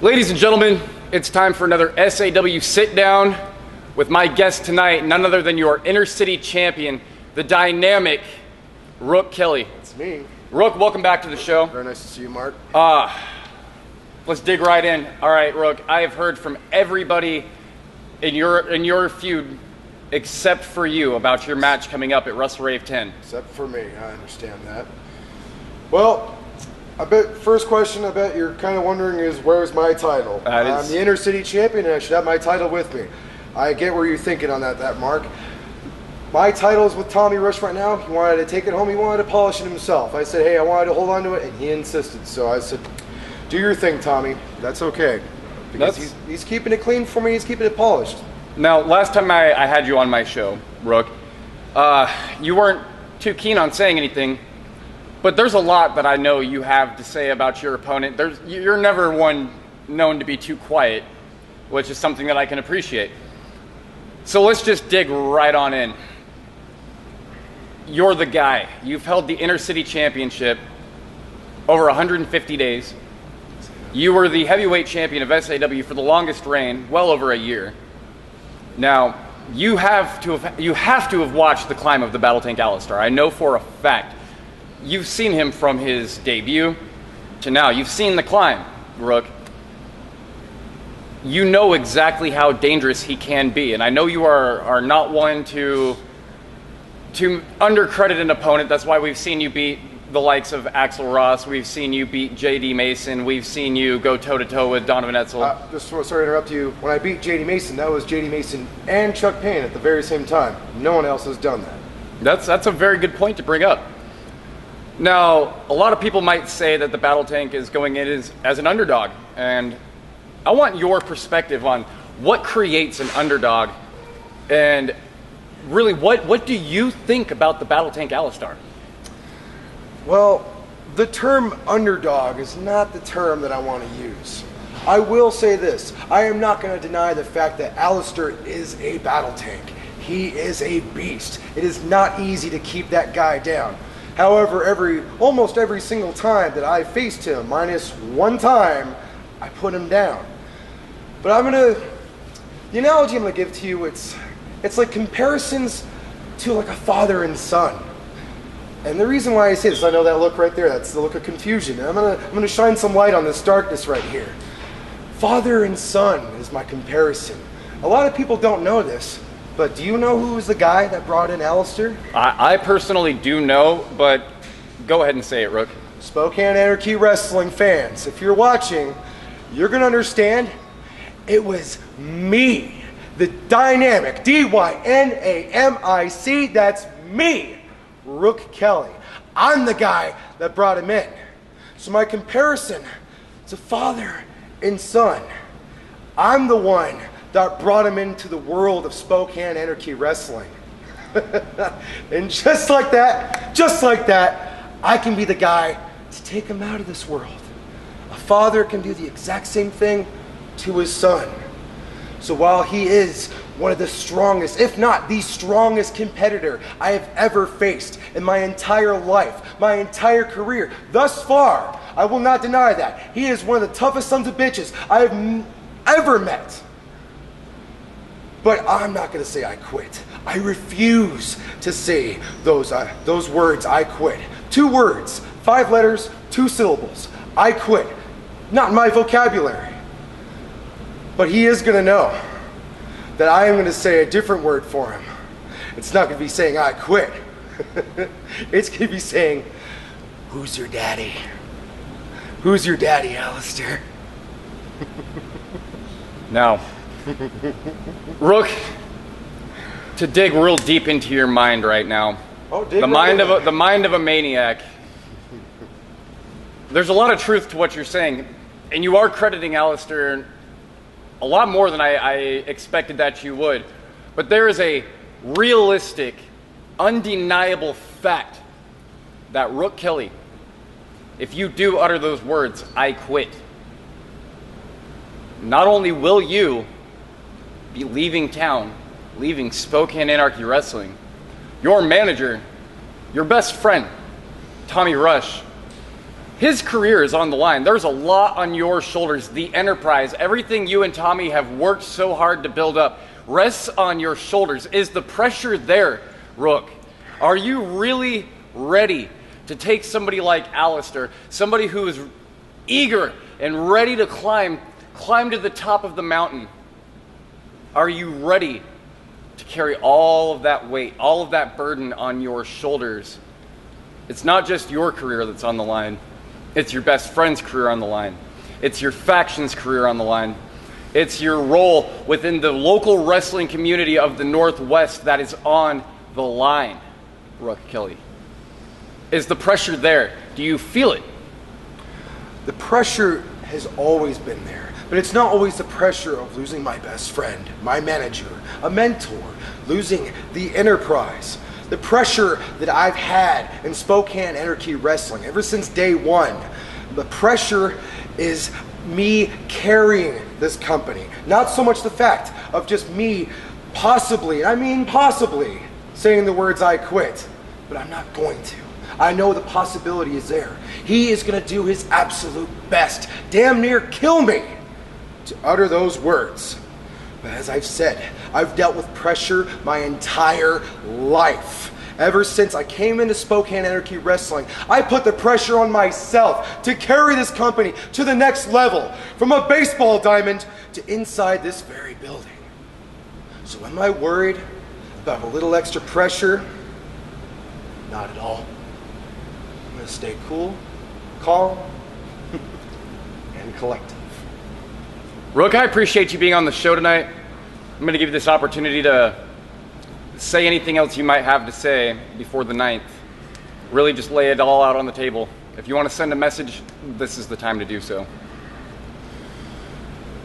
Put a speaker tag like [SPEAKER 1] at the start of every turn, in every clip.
[SPEAKER 1] Ladies and gentlemen, it's time for another SAW sit down with my guest tonight, none other than your inner city champion, the Dynamic Rook Kelly.
[SPEAKER 2] It's me.
[SPEAKER 1] Rook, welcome back to the show.
[SPEAKER 2] Very nice to see you, Mark.
[SPEAKER 1] Let's dig right in. All right, Rook, I have heard from everybody in your feud except for you about your match coming up at Wrestlerave 10.
[SPEAKER 2] Except for me, I understand that. Well, first question I bet you're kind of wondering is, where's my title? I'm the inner city champion and I should have my title with me. I get where you're thinking on that, Mark. My title is with Tommy Rush right now. He wanted to take it home. He wanted to polish it himself. I said, hey, I wanted to hold on to it, and he insisted. So I said, do your thing, Tommy. That's okay. Because he's keeping it clean for me. He's keeping it polished.
[SPEAKER 1] Now, last time I had you on my show, Rook, you weren't too keen on saying anything, but there's a lot that I know you have to say about your opponent. You're never one known to be too quiet, which is something that I can appreciate. So let's just dig right on in. You're the guy. You've held the Inner City Championship over 150 days. You were the heavyweight champion of SAW for the longest reign, well over a year. Now, you have to have watched the climb of the Battle Tank Alistar. I know for a fact. You've seen him from his debut to now. You've seen the climb, Rook. You know exactly how dangerous he can be, and I know you are not one to undercredit an opponent. That's why we've seen you beat the likes of Axel Ross. We've seen you beat J.D. Mason. We've seen you go toe-to-toe with Donovan Etzel.
[SPEAKER 2] Just sorry to interrupt you. When I beat J.D. Mason, that was J.D. Mason and Chuck Payne at the very same time. No one else has done that.
[SPEAKER 1] That's a very good point to bring up. Now, a lot of people might say that the Battle Tank is going in as an underdog, and I want your perspective on what creates an underdog, and really, what do you think about the Battle Tank Alistar?
[SPEAKER 2] Well, the term underdog is not the term that I want to use. I will say this. I am not going to deny the fact that Alistar is a battle tank. He is a beast. It is not easy to keep that guy down. However, almost every single time that I faced him, minus one time, I put him down. But the analogy I'm gonna give to you, it's like comparisons to like a father and son. And the reason why I say this, I know that look right there, that's the look of confusion. And I'm gonna shine some light on this darkness right here. Father and son is my comparison. A lot of people don't know this, but do you know who was the guy that brought in Alistar?
[SPEAKER 1] I personally do know, but go ahead and say it, Rook.
[SPEAKER 2] Spokane Anarchy Wrestling fans, if you're watching, you're gonna understand it was me, the Dynamic, D-Y-N-A-M-I-C, that's me, Rook Kelly. I'm the guy that brought him in. So my comparison to father and son, I'm the one that brought him into the world of Spokane Anarchy Wrestling. And just like that, I can be the guy to take him out of this world. A father can do the exact same thing to his son. So while he is one of the strongest, if not the strongest competitor I have ever faced in my entire life, my entire career, thus far, I will not deny that. He is one of the toughest sons of bitches I have ever met. But I'm not going to say I quit. I refuse to say those words, I quit. 2 words, 5 letters, 2 syllables. I quit. Not in my vocabulary. But he is going to know that I am going to say a different word for him. It's not going to be saying I quit. It's going to be saying, who's your daddy? Who's your daddy, Alistar?
[SPEAKER 1] Now, Rook, to dig real deep into your mind right now, the mind of a maniac. There's a lot of truth to what you're saying, and you are crediting Alistar a lot more than I expected that you would. But there is a realistic, undeniable fact that Rook Kelly, if you do utter those words, I quit, not only will you be leaving town, leaving Spokane Anarchy Wrestling, your manager, your best friend, Tommy Rush, His career is on the line. There's a lot on your shoulders. The enterprise, everything you and Tommy have worked so hard to build up, rests on your shoulders. Is the pressure there, Rook? Are you really ready to take somebody like Alistair, somebody who is eager and ready to climb to the top of the mountain? Are you ready to carry all of that weight, all of that burden on your shoulders? It's not just your career that's on the line. It's your best friend's career on the line. It's your faction's career on the line. It's your role within the local wrestling community of the Northwest that is on the line, Rook Kelly. Is the pressure there? Do you feel it?
[SPEAKER 2] The pressure has always been there, but it's not always the pressure of losing my best friend, my manager, a mentor, losing the enterprise. The pressure that I've had in Spokane Anarchy Wrestling ever since day one. The pressure is me carrying this company. Not so much the fact of just me possibly, I mean possibly, saying the words I quit, but I'm not going to. I know the possibility is there. He is going to do his absolute best, damn near kill me, to utter those words. But as I've said, I've dealt with pressure my entire life. Ever since I came into Spokane Anarchy Wrestling, I put the pressure on myself to carry this company to the next level, from a baseball diamond to inside this very building. So am I worried about a little extra pressure? Not at all. I'm going to stay cool, calm, and collective.
[SPEAKER 1] Rook, I appreciate you being on the show tonight. I'm going to give you this opportunity to say anything else you might have to say before the 9th. Really just lay it all out on the table. If you want to send a message, this is the time to do so.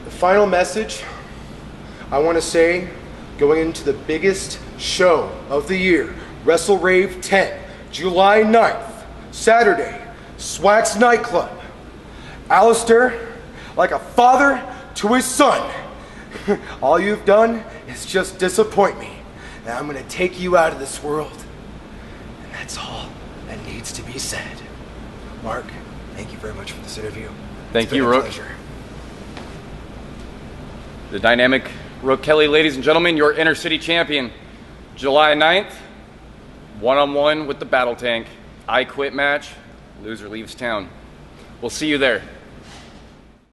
[SPEAKER 2] The final message I want to say, going into the biggest show of the year, Wrestlerave 10, July 9th, Saturday, Swack's Nightclub. Alistair, like a father to his son, all you've done is just disappoint me. And I'm going to take you out of this world. And that's all that needs to be said. Mark, thank you very much for this interview.
[SPEAKER 1] Thank you, Rook.
[SPEAKER 2] Pleasure.
[SPEAKER 1] The Dynamic Rook Kelly, ladies and gentlemen, your Inner City champion. July 9th, one-on-one with the Battle Tank. I quit match, loser leaves town. We'll see you there.